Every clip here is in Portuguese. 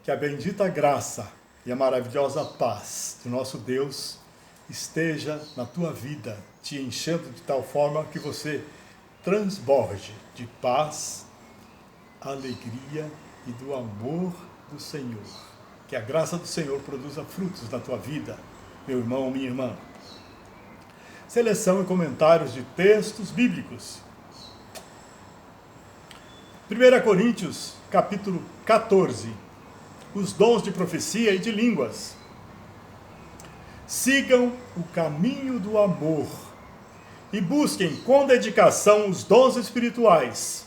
Que a bendita graça e a maravilhosa paz do nosso Deus esteja na tua vida, te enchendo de tal forma que você transborde de paz, alegria e do amor do Senhor. Que a graça do Senhor produza frutos na tua vida, meu irmão, minha irmã. Seleção e comentários de textos bíblicos. 1 Coríntios, capítulo 14. Os dons de profecia e de línguas. Sigam o caminho do amor e busquem com dedicação os dons espirituais,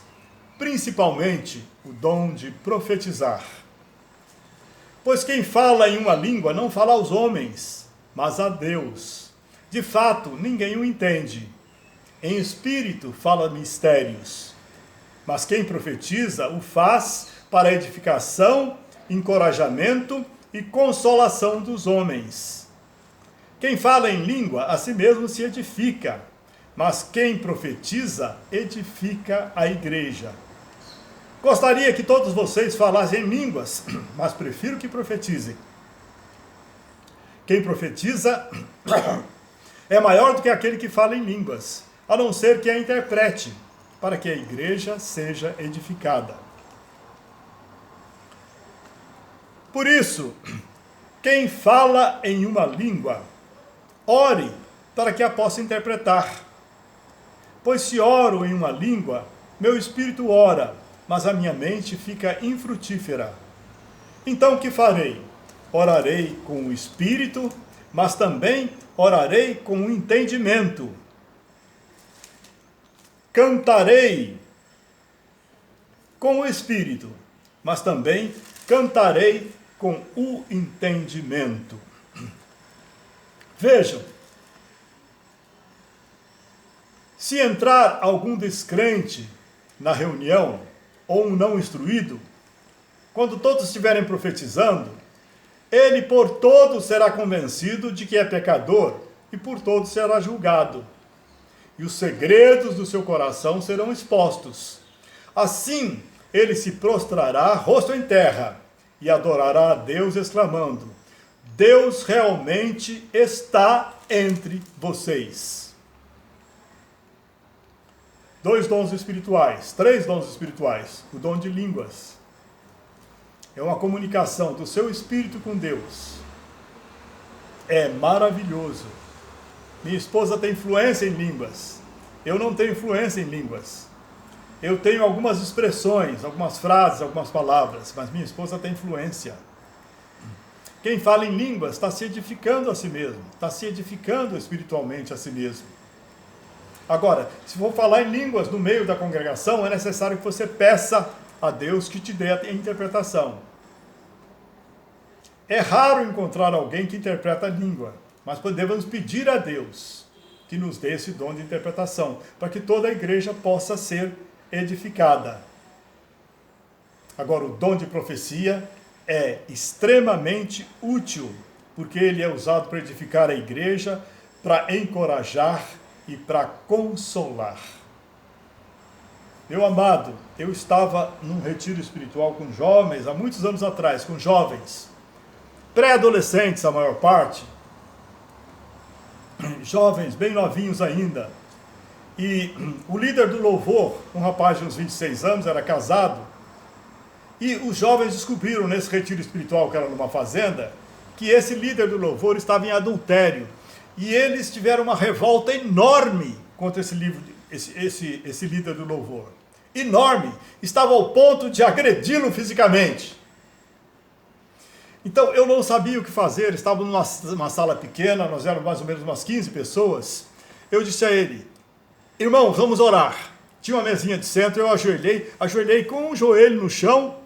principalmente o dom de profetizar. Pois quem fala em uma língua não fala aos homens, mas a Deus. De fato, ninguém o entende. Em espírito fala mistérios. Mas quem profetiza o faz para edificação, encorajamento e consolação dos homens. Quem fala em língua, a si mesmo se edifica, mas quem profetiza, edifica a igreja. Gostaria que todos vocês falassem em línguas, mas prefiro que profetizem. Quem profetiza é maior do que aquele que fala em línguas, a não ser que a interprete, para que a igreja seja edificada. Por isso, quem fala em uma língua, ore para que a possa interpretar. Pois se oro em uma língua, meu espírito ora, mas a minha mente fica infrutífera. Então o que farei? Orarei com o espírito, mas também orarei com o entendimento. Cantarei com o espírito, mas também cantarei com o entendimento. Vejam, se entrar algum descrente na reunião, ou um não instruído, quando todos estiverem profetizando, ele por todos será convencido de que é pecador, e por todos será julgado. E os segredos do seu coração serão expostos. Assim, ele se prostrará, rosto em terra, e adorará a Deus, exclamando: Deus realmente está entre vocês. 2 dons espirituais, 3 dons espirituais. O dom de línguas é uma comunicação do seu espírito com Deus. É maravilhoso. Minha esposa tem influência em línguas. Eu não tenho influência em línguas. Eu tenho algumas expressões, algumas frases, algumas palavras, mas minha esposa tem influência. Quem fala em línguas está se edificando a si mesmo, está se edificando espiritualmente a si mesmo. Agora, se for falar em línguas no meio da congregação, é necessário que você peça a Deus que te dê a interpretação. É raro encontrar alguém que interpreta a língua, mas podemos pedir a Deus que nos dê esse dom de interpretação, para que toda a igreja possa ser edificada. Agora, o dom de profecia é extremamente útil, porque ele é usado para edificar a igreja, para encorajar e para consolar. Meu amado, eu estava num retiro espiritual com jovens, há muitos anos atrás, com jovens, pré-adolescentes a maior parte, jovens bem novinhos ainda, e o líder do louvor, um rapaz de uns 26 anos, era casado, e os jovens descobriram nesse retiro espiritual, que era numa fazenda, que esse líder do louvor estava em adultério, e eles tiveram uma revolta enorme contra esse líder do louvor. Enorme, estava ao ponto de agredi-lo fisicamente. Então, eu não sabia o que fazer, estávamos numa sala pequena, nós éramos mais ou menos umas 15 pessoas. Eu disse a ele: irmão, vamos orar. Tinha uma mesinha de centro, eu ajoelhei com um joelho no chão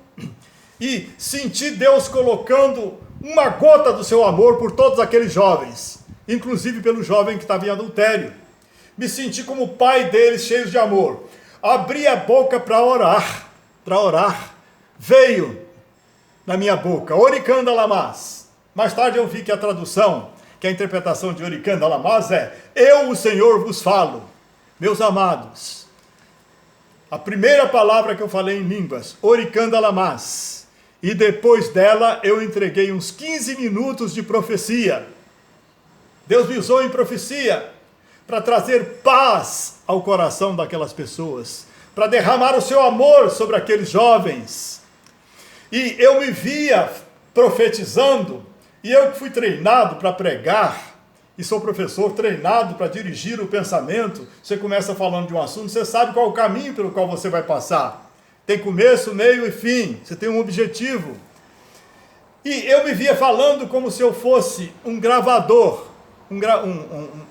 e senti Deus colocando uma gota do seu amor por todos aqueles jovens, inclusive pelo jovem que estava em adultério. Me senti como o pai deles, cheio de amor. Abri a boca para orar. Veio na minha boca, Oricanda Lamas. Mais tarde eu vi que a tradução, que a interpretação de Oricanda Lamas é: eu, o Senhor, vos falo. Meus amados, a primeira palavra que eu falei em línguas, Oricanda Lamas, E depois dela eu entreguei uns 15 minutos de profecia. Deus me usou em profecia para trazer paz ao coração daquelas pessoas, para derramar o seu amor sobre aqueles jovens. E eu me via profetizando, e eu que fui treinado para pregar, e sou professor treinado para dirigir o pensamento. Você começa falando de um assunto, você sabe qual é o caminho pelo qual você vai passar. Tem começo, meio e fim, você tem um objetivo. E eu me via falando como se eu fosse um gravador,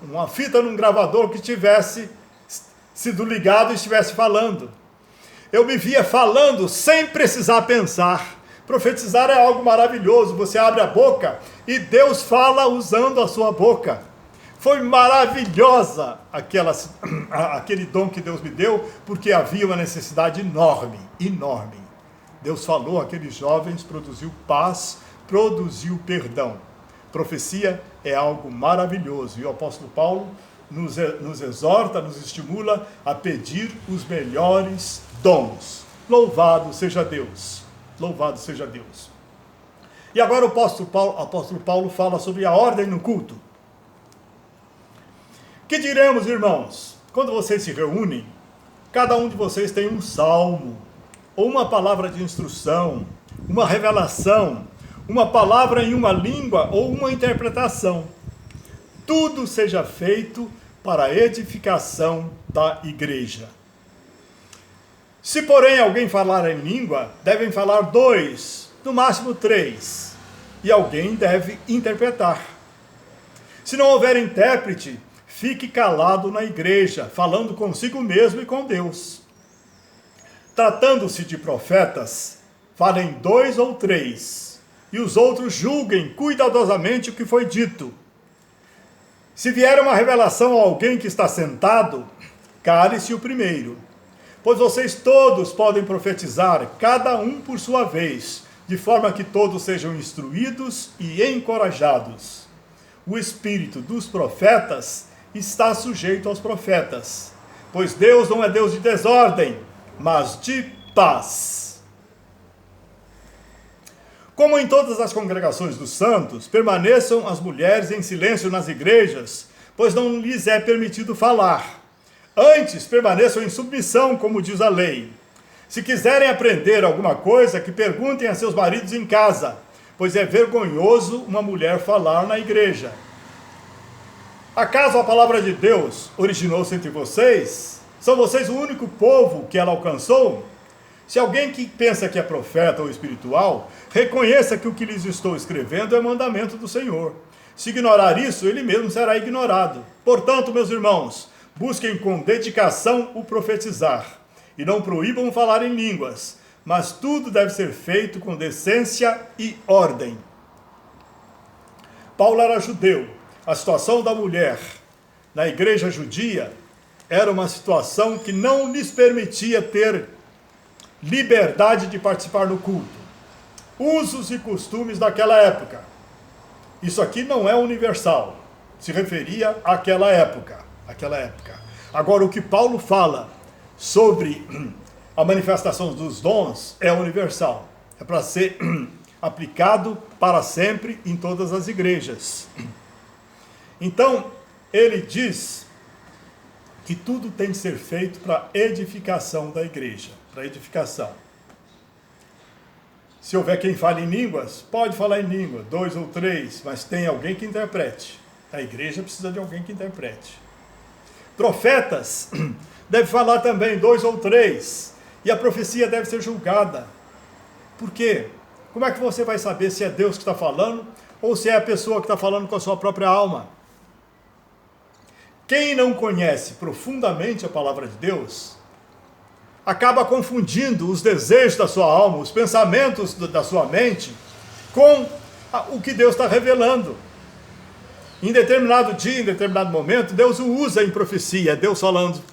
uma fita num gravador que tivesse sido ligado e estivesse falando. Eu me via falando sem precisar pensar. Profetizar é algo maravilhoso, você abre a boca e Deus fala usando a sua boca. Foi maravilhosa aquele dom que Deus me deu, porque havia uma necessidade enorme. Deus falou àqueles jovens, produziu paz, produziu perdão. Profecia é algo maravilhoso, e o apóstolo Paulo nos exorta, nos estimula a pedir os melhores dons. Louvado seja Deus! Louvado seja Deus! E agora o apóstolo Paulo fala sobre a ordem no culto. Que diremos, irmãos? Quando vocês se reúnem, cada um de vocês tem um salmo, ou uma palavra de instrução, uma revelação, uma palavra em uma língua ou uma interpretação. Tudo seja feito para a edificação da igreja. Se, porém, alguém falar em língua, devem falar 2, no máximo 3, e alguém deve interpretar. Se não houver intérprete, fique calado na igreja, falando consigo mesmo e com Deus. Tratando-se de profetas, falem 2 ou 3, e os outros julguem cuidadosamente o que foi dito. Se vier uma revelação a alguém que está sentado, cale-se o primeiro. Pois vocês todos podem profetizar, cada um por sua vez, de forma que todos sejam instruídos e encorajados. O espírito dos profetas está sujeito aos profetas, pois Deus não é Deus de desordem, mas de paz. Como em todas as congregações dos santos, permaneçam as mulheres em silêncio nas igrejas, pois não lhes é permitido falar. Antes, permaneçam em submissão, como diz a lei. Se quiserem aprender alguma coisa, que perguntem a seus maridos em casa, pois é vergonhoso uma mulher falar na igreja. Acaso a palavra de Deus originou-se entre vocês? São vocês o único povo que ela alcançou? Se alguém que pensa que é profeta ou espiritual, reconheça que o que lhes estou escrevendo é mandamento do Senhor. Se ignorar isso, ele mesmo será ignorado. Portanto, meus irmãos, busquem com dedicação o profetizar, e não proíbam falar em línguas, mas tudo deve ser feito com decência e ordem. Paulo era judeu. A situação da mulher na igreja judia era uma situação que não lhes permitia ter liberdade de participar do culto. Usos e costumes daquela época. Isso aqui não é universal, se referia àquela época. Agora, o que Paulo fala sobre a manifestação dos dons é universal. É para ser aplicado para sempre em todas as igrejas. Então, ele diz que tudo tem de ser feito para edificação da igreja, para edificação. Se houver quem fale em línguas, pode falar em língua, 2 ou 3, mas tem alguém que interprete. A igreja precisa de alguém que interprete. Profetas devem falar também 2 ou 3, e a profecia deve ser julgada. Por quê? Como é que você vai saber se é Deus que está falando ou se é a pessoa que está falando com a sua própria alma? Quem não conhece profundamente a palavra de Deus, acaba confundindo os desejos da sua alma, os pensamentos da sua mente, com o que Deus está revelando. Em determinado dia, em determinado momento, Deus o usa em profecia, é Deus falando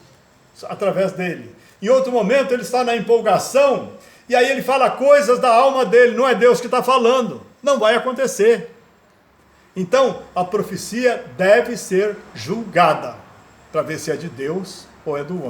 através dele. Em outro momento, ele está na empolgação, e aí ele fala coisas da alma dele, não é Deus que está falando, não vai acontecer. Então, a profecia deve ser julgada, para ver se é de Deus ou é do homem.